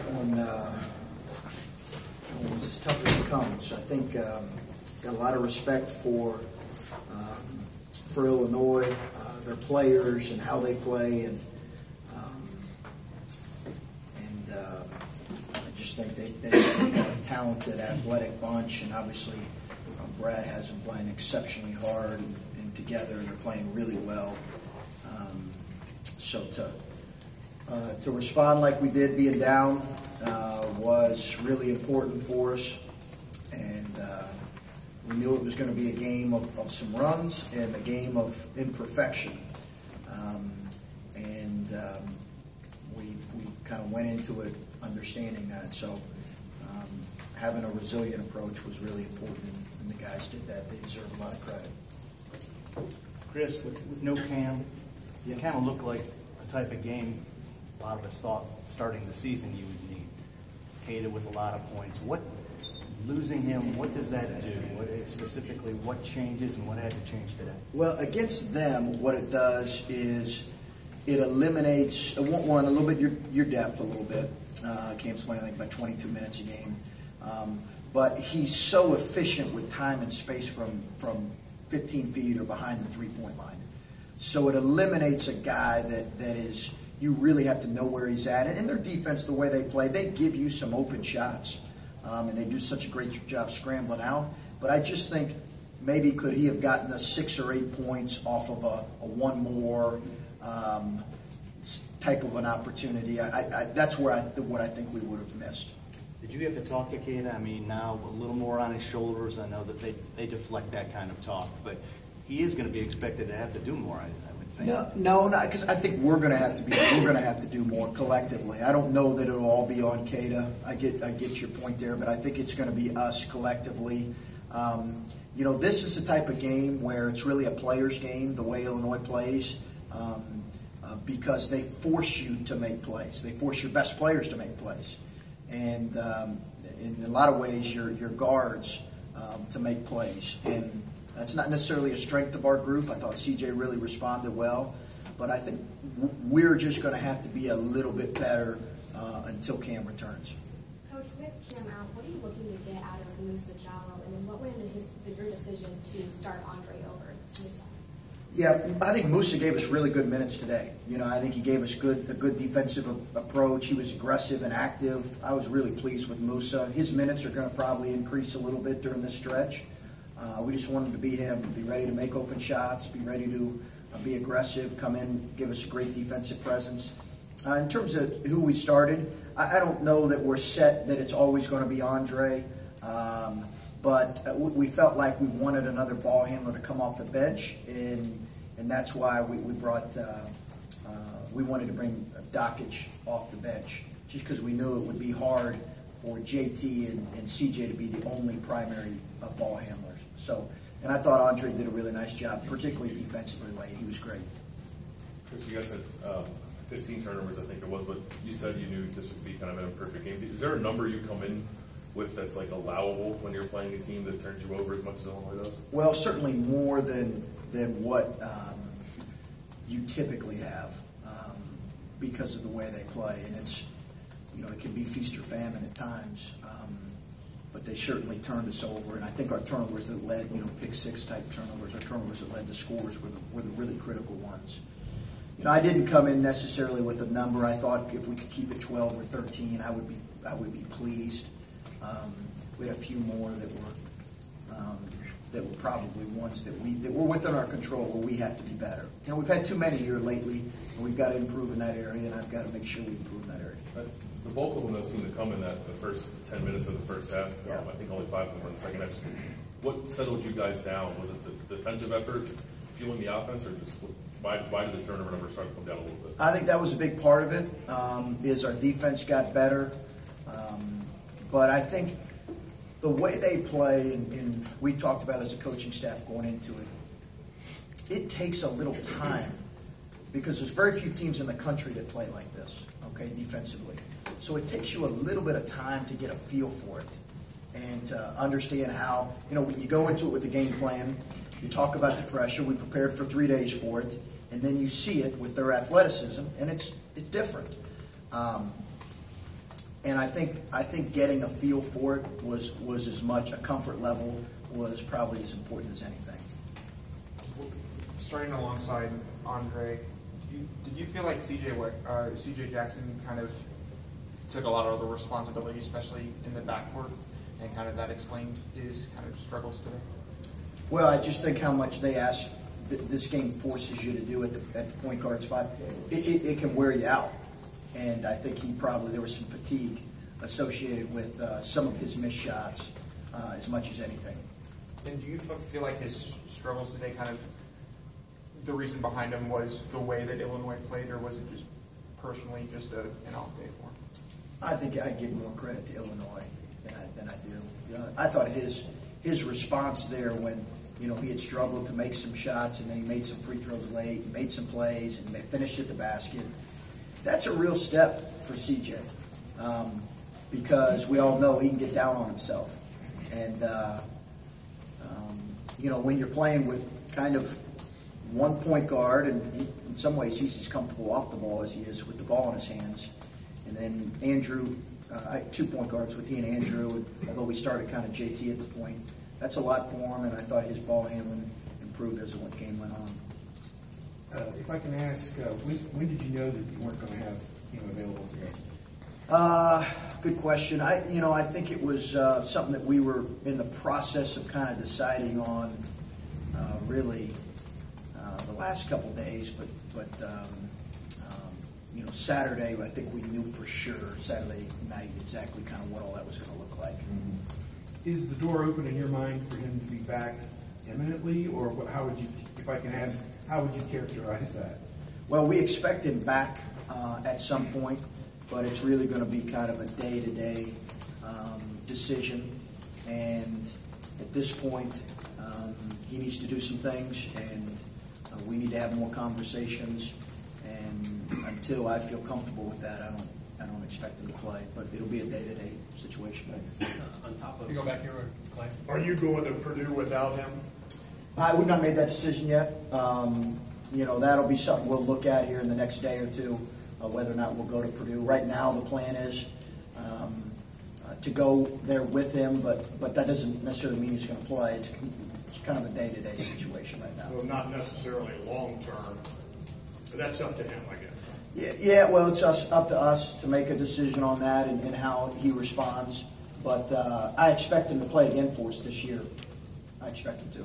that one was as tough as it comes. I think got a lot of respect for Illinois, their players and how they play, and I just think they've got a talented, athletic bunch, and obviously Brad has them playing exceptionally hard, and together they're playing really well. So to respond like we did, being down, was really important for us, and we knew it was going to be a game of some runs and a game of imperfection, we kind of went into it understanding that. So having a resilient approach was really important, and the guys did that. They deserve a lot of credit. Chris, with no Cam, you kind of look like the type of game a lot of us thought starting the season you would need. Cada with a lot of points. Losing him, what does that do? Specifically, what changes and what had to change today? Well, against them, what it does is it eliminates, a little bit your depth a little bit. Cam's playing, I think, about 22 minutes a game. But he's so efficient with time and space from 15 feet or behind the three-point line. So it eliminates a guy that is, you really have to know where he's at. And in their defense, the way they play, they give you some open shots. And they do such a great job scrambling out. But I just think maybe could he have gotten the 6 or 8 points off of a one more type of an opportunity. That's what I think we would have missed. Did you have to talk to Cada? I mean, now a little more on his shoulders. I know that they deflect that kind of talk, but he is going to be expected to have to do more, I would think. No, because I think we're going to have to do more collectively. I don't know that it'll all be on Cada. I get your point there, but I think it's going to be us collectively. You know, this is the type of game where it's really a player's game, the way Illinois plays, because they force you to make plays. They force your best players to make plays. And in a lot of ways, your guards to make plays. And that's not necessarily a strength of our group. I thought CJ really responded well. But I think we're just going to have to be a little bit better until Cam returns. Coach, with Cam out, what are you looking to get out of Musa Jallo? And then what went into your decision to start Andre over Musa? Yeah, I think Musa gave us really good minutes today. You know, I think he gave us a good defensive approach. He was aggressive and active. I was really pleased with Musa. His minutes are going to probably increase a little bit during this stretch. We just want him to be him, be ready to make open shots, be ready to be aggressive, come in, give us a great defensive presence. In terms of who we started, I don't know that we're set that it's always going to be Andre. But we felt like we wanted another ball handler to come off the bench, and that's why we brought. We wanted to bring Dockage off the bench, just because we knew it would be hard for JT and CJ to be the only primary ball handlers. So, and I thought Andre did a really nice job, particularly defensively late. He was great. Chris, you guys had 15 turnovers, I think it was, but you said you knew this would be kind of an imperfect game. Is there a number you come in with that's like allowable when you're playing a team that turns you over as much as Illinois does? Well, certainly more than what you typically have because of the way they play, and it's, you know, it can be feast or famine at times, but they certainly turned us over. And I think our turnovers that led, you know, pick six type turnovers, our turnovers that led the scores were the really critical ones. You know, I didn't come in necessarily with a number. I thought if we could keep it 12 or 13, I would be pleased. We had a few more that were probably ones that were within our control, where we have to be better. You know, we've had too many here lately, and we've got to improve in that area, and I've got to make sure we improve in that area. The bulk of them though seem to come in the first 10 minutes of the first half. Yeah. I think only 5 of them were in the second half. What settled you guys down? Was it the defensive effort fueling the offense, or just why did the turnover numbers start to come down a little bit? I think that was a big part of it. Is our defense got better, but I think the way they play, and we talked about as a coaching staff going into it, it takes a little time because there's very few teams in the country that play like this, okay, defensively. So it takes you a little bit of time to get a feel for it and to understand how, you know, when you go into it with the game plan, you talk about the pressure, we prepared for 3 days for it, and then you see it with their athleticism, and it's different. And I think getting a feel for it was as much a comfort level was probably as important as anything. Starting alongside Andre, did you feel like CJ Jackson kind of took a lot of the responsibility, especially in the backcourt, and kind of that explained his kind of struggles today? Well, I just think how much they ask this game forces you to do at the point guard spot. It can wear you out, and I think there was some fatigue associated with some of his missed shots as much as anything. And do you feel like his struggles today kind of, the reason behind them was the way that Illinois played, or was it just personally just an off day for him? I think I give more credit to Illinois than I do. I thought his response there when he had struggled to make some shots and then he made some free throws late, made some plays and finished at the basket. That's a real step for CJ because we all know he can get down on himself. And when you're playing with kind of one point guard, and in some ways he's as comfortable off the ball as he is with the ball in his hands. And then Andrew, 2 point guards with he and Andrew, and although we started kind of JT at the point, that's a lot for him, and I thought his ball handling improved as the game went on. If I can ask, when did you know that you weren't going to have him available today? Good question. I think it was something that we were in the process of kind of deciding on really the last couple days, but Saturday, I think we knew for sure, Saturday night, exactly kind of what all that was going to look like. Mm-hmm. Is the door open in your mind for him to be back imminently, or how would you, if I can ask, how would you characterize that? Well, we expect him back at some point, but it's really going to be kind of a day-to-day decision. And at this point, he needs to do some things, and we need to have more conversations. And until I feel comfortable with that, I don't expect him to play. But it'll be a day-to-day situation. On top of, you go back here, Clay. Are you going to Purdue without him? We've not made that decision yet. That'll be something we'll look at here in the next day or two, whether or not we'll go to Purdue. Right now, the plan is to go there with him, but that doesn't necessarily mean he's going to play. It's kind of a day-to-day situation right now. Well, not necessarily long-term, but that's up to him, I guess. Yeah. Well, it's up to us to make a decision on that and how he responds. But I expect him to play again for us this year. I expect him to.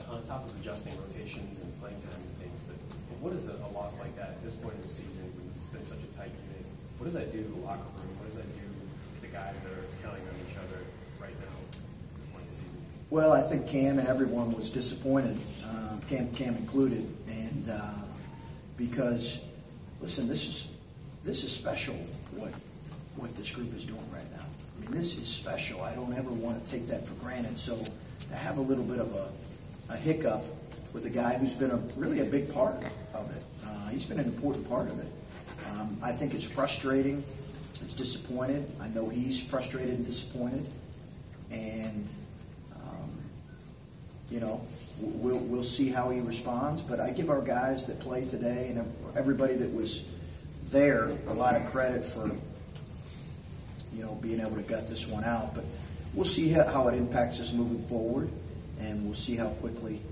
On top of adjusting rotations and playing time and things, but what is a loss like that at this point in the season when it's been such a tight unit? What does that do to the locker room? What does that do to the guys that are counting on each other right now at this point in the season? Well, I think Cam and everyone was disappointed, Cam included, and because, listen, this is special what this group is doing right now. I mean, this is special. I don't ever want to take that for granted. So to have a little bit of a hiccup with a guy who's been really a big part of it. He's been an important part of it. I think it's frustrating. It's disappointed. I know he's frustrated and disappointed. And, we'll see how he responds. But I give our guys that played today and everybody that was there a lot of credit for, being able to gut this one out. But we'll see how it impacts us moving forward. And we'll see how quickly,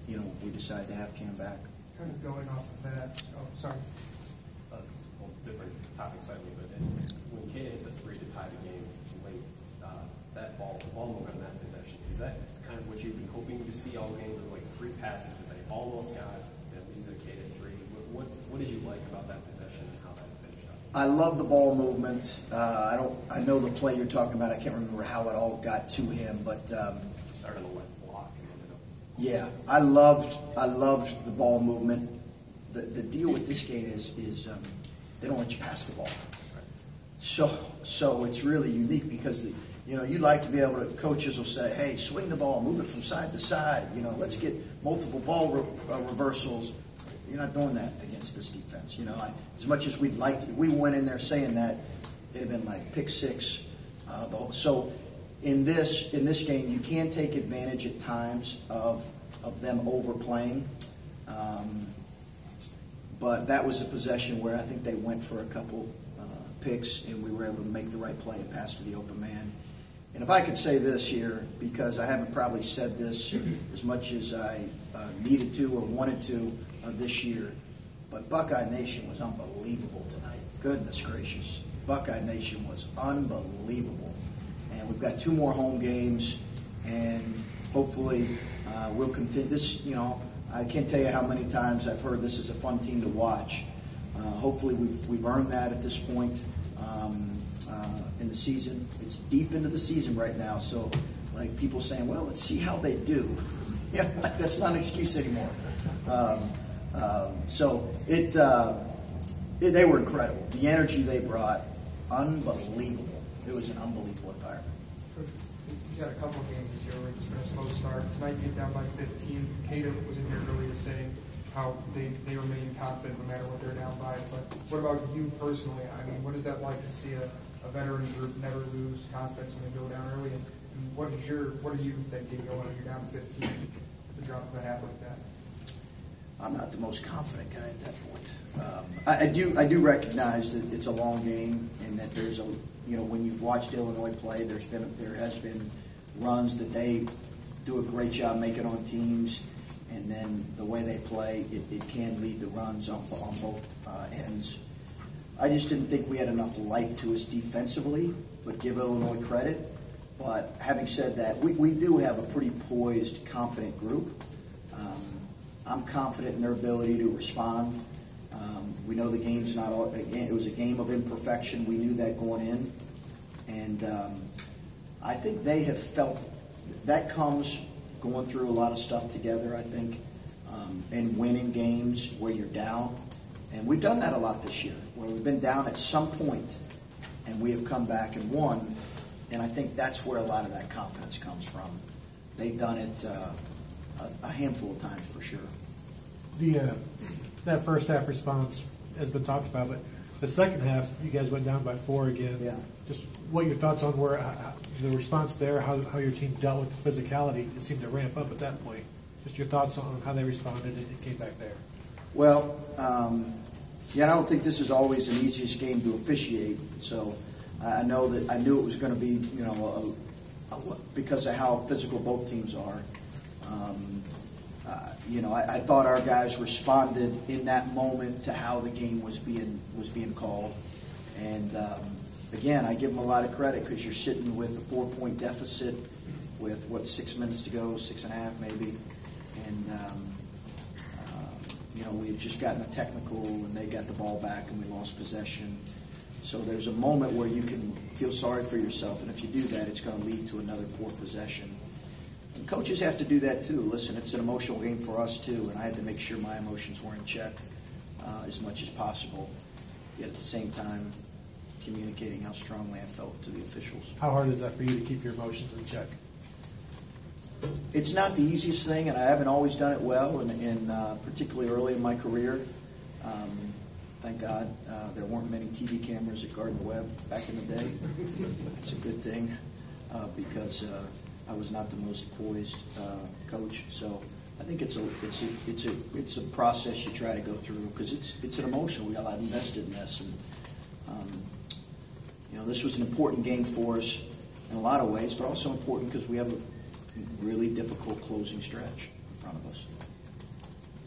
we decide to have Cam back. Kind of going off of that. Oh, sorry. Different topic slightly, but when Kate hit the three to tie the game late, the ball movement on that possession, is that kind of what you've been hoping to see all game? With like 3 passes that they almost got, that leads to Kate at 3. What did you like about that possession and how that finished up? I love the ball movement. I know the play you're talking about. I can't remember how it all got to him, but started on the left block and ended up. Yeah, I loved the ball movement. The deal with this game is they don't let you pass the ball. So it's really unique because you like to be able to. Coaches will say, "Hey, swing the ball, move it from side to side. Let's get multiple ball reversals." You're not doing that against this defense. As much as we'd like to, if we went in there saying that, it'd have been like pick 6. So in this game, you can take advantage at times of them overplaying. But that was a possession where I think they went for a couple picks, and we were able to make the right play and pass to the open man. And if I could say this here, because I haven't probably said this as much as I needed to or wanted to this year, but Buckeye Nation was unbelievable tonight. Goodness gracious. Buckeye Nation was unbelievable. And we've got 2 more home games, and hopefully we'll continue. This, I can't tell you how many times I've heard this is a fun team to watch. Hopefully we've earned that at this point in the season. It's deep into the season right now, so like people saying, well, let's see how they do. Like that's not an excuse anymore. They were incredible. The energy they brought, unbelievable. It was an unbelievable environment. You got a couple of games this year where it's been a slow start. Tonight you get down by 15. Cato was in here earlier saying how they remain confident no matter what they're down by. But what about you personally? I mean, what is that like to see a veteran group never lose confidence when they go down early? And what are you thinking going when you're down 15 at the drop of a hat like that? I'm not the most confident guy at that point. I do recognize that it's a long game, and that there's when you've watched Illinois play, there has been runs that they do a great job making on teams, and then the way they play, it can lead the runs on both ends. I just didn't think we had enough life to us defensively, but give Illinois credit. But having said that, we do have a pretty poised, confident group. I'm confident in their ability to respond. We know the game's not all, it was a game of imperfection. We knew that going in. And I think they have felt that comes going through a lot of stuff together, I think, and winning games where you're down. And we've done that a lot this year, where we've been down at some point and we have come back and won. And I think that's where a lot of that confidence comes from. They've done it a handful of times for sure. That first half response has been talked about, but the second half, you guys went down by 4 again. Yeah. Just what your thoughts on the response there, how your team dealt with the physicality? It seemed to ramp up at that point. Just your thoughts on how they responded and it came back there. Well, I don't think this is always an easiest game to officiate. So I knew it was going to be, because of how physical both teams are. I thought our guys responded in that moment to how the game was being called, and again, I give them a lot of credit because you're sitting with a 4-point deficit with 6 minutes to go, 6.5 maybe, and we had just gotten a technical and they got the ball back and we lost possession. So there's a moment where you can feel sorry for yourself, and if you do that, it's going to lead to another poor possession. And coaches have to do that too. Listen, it's an emotional game for us too, and I had to make sure my emotions were in check as much as possible. Yet at the same time, communicating how strongly I felt to the officials. How hard is that for you to keep your emotions in check? It's not the easiest thing, and I haven't always done it well, and particularly early in my career. Thank God there weren't many TV cameras at Garden Web back in the day. It's a good thing because I was not the most poised coach. So I think it's a process you try to go through because it's an emotion. We all have invested in this, and this was an important game for us in a lot of ways, but also important because we have a really difficult closing stretch in front of us.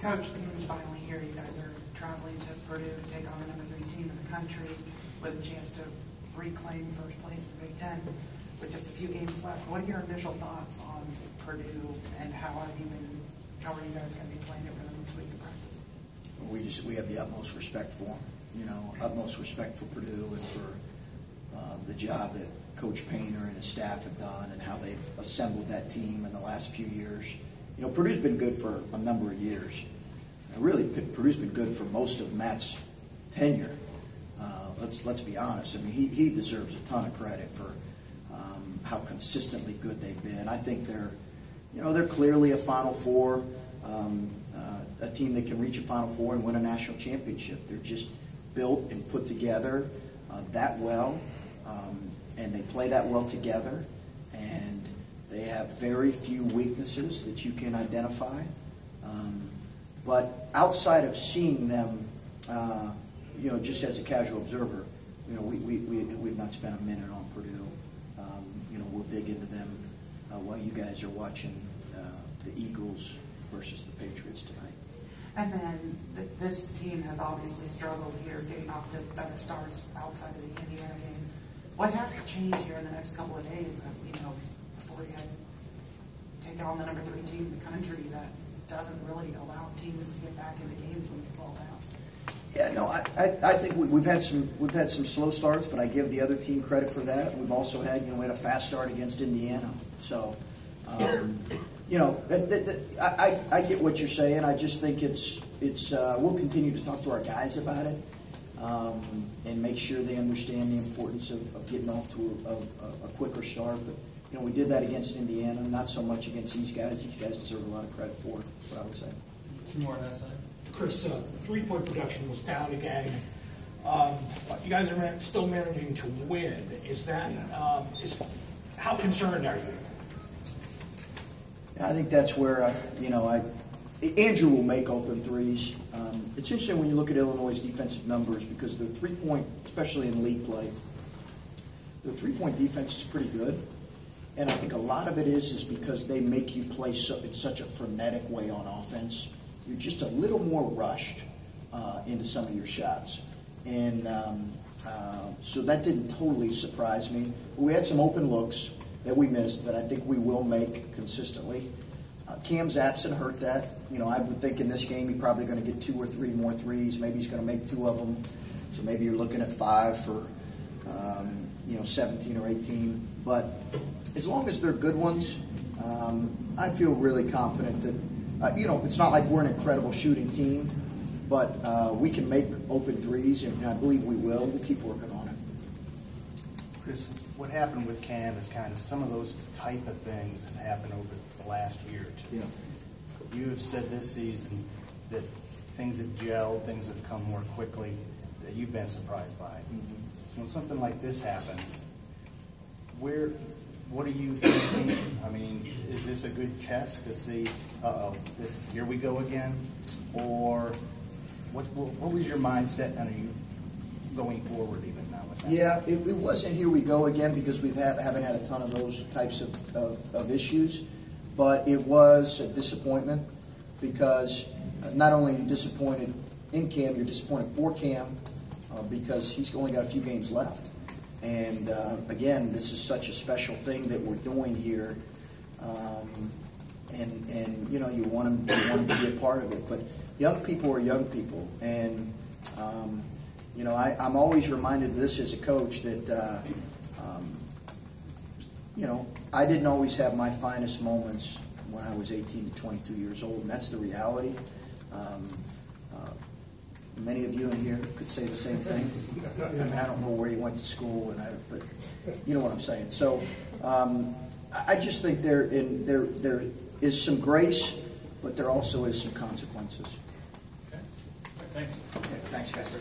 Coach, the game's finally here. You guys are traveling to Purdue to take on the number 3 team in the country with a chance to reclaim first place in the Big Ten with just a few games left. What are your initial thoughts on Purdue and how are you guys going to be playing it for them this week in practice? We have the utmost respect for them, utmost respect for Purdue and for the job that Coach Painter and his staff have done and how they've assembled that team in the last few years. Purdue's been good for a number of years. Really, Purdue's been good for most of Matt's tenure. Let's be honest. I mean, he deserves a ton of credit for how consistently good they've been. I think they're clearly a Final Four, a team that can reach a Final Four and win a national championship. They're just built and put together that well, and they play that well together, and they have very few weaknesses that you can identify. But outside of seeing them, just as a casual observer, You know, we've not spent a minute on Purdue. You know, we're big into them while you guys are watching the Eagles versus the Patriots tonight. And then this team has obviously struggled here getting off to better starts outside of the Indiana game. What has to change here in the next couple of days, you know, before you take on the number 3 team in the country that doesn't really allow teams to get back into games when they fall down? Yeah, no, I think we've had some slow starts, but I give the other team credit for that. We've also had, you know, we had a fast start against Indiana, so you know, I get what you're saying. I just think it's we'll continue to talk to our guys about it and make sure they understand the importance of getting off to a quicker start. But you know, we did that against Indiana, not so much against these guys. These guys deserve a lot of credit for it, what I would say. 2 more on that side. Chris, the 3-point production was down again. You guys are still managing to win. Is that how concerned are you? I think that's where you know, Andrew will make open threes. It's interesting when you look at Illinois' defensive numbers because their 3-point, especially in league play, their 3-point defense is pretty good. And I think a lot of it is because they make you play in such a frenetic way on offense. You're just a little more rushed into some of your shots. And so that didn't totally surprise me. We had some open looks that we missed that I think we will make consistently. Cam's absent hurt that. You know, I would think in this game he's probably going to get 2 or 3 more threes. Maybe he's going to make 2 of them. So maybe you're looking at 5 for, you know, 17 or 18. But as long as they're good ones, I feel really confident that, you know, it's not like we're an incredible shooting team, but we can make open threes, and I believe we will. We'll keep working on it. Chris, what happened with Cam is kind of some of those type of things have happened over the last year or 2. Yeah. You have said this season that things have gelled, things have come more quickly, that you've been surprised by. Mm-hmm. So when something like this happens, what are you thinking? I mean, is this a good test to see, here we go again? Or what was your mindset, and are you going forward even now with that? Yeah, it wasn't here we go again because we haven't had a ton of those types of issues, but it was a disappointment because not only are you disappointed in Cam, you're disappointed for Cam because he's only got a few games left. And again, this is such a special thing that we're doing here, and you know, you want him to be a part of it. But young people are young people, and you know, I'm always reminded of this as a coach that you know, I didn't always have my finest moments when I was 18 to 22 years old, and that's the reality. Many of you in here could say the same thing. I mean, I don't know where you went to school, but you know what I'm saying. So I just think there is some grace, but there also is some consequences. Okay. Thanks. Okay, thanks, guys.